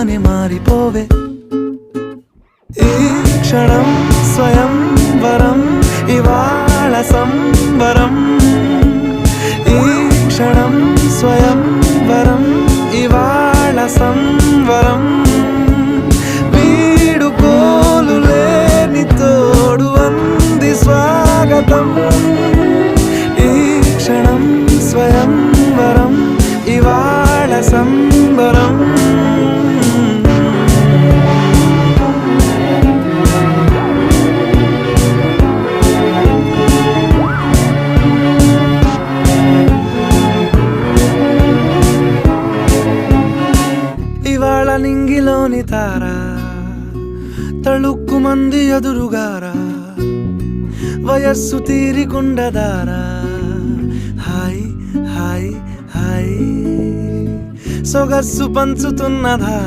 తానే మారిపోవే. ఈ క్షణం స్వయంవరం ఇవాళ సంబరం. ఈ క్షణం స్వయంవరం ఇవాళ సంవరం. వీడుకోలు లేని తోడు అంది స్వాగతం. ఈ క్షణం స్వయంవరం ఇవాళ సంబరం. ఇవాళ నింగిలోని తార తళుక్కు మంది ఎదురుగారా. వయస్సు తీరికుండదారా. హాయ్ హాయ్ హాయ్ సొగస్సు పంచుతున్నదా.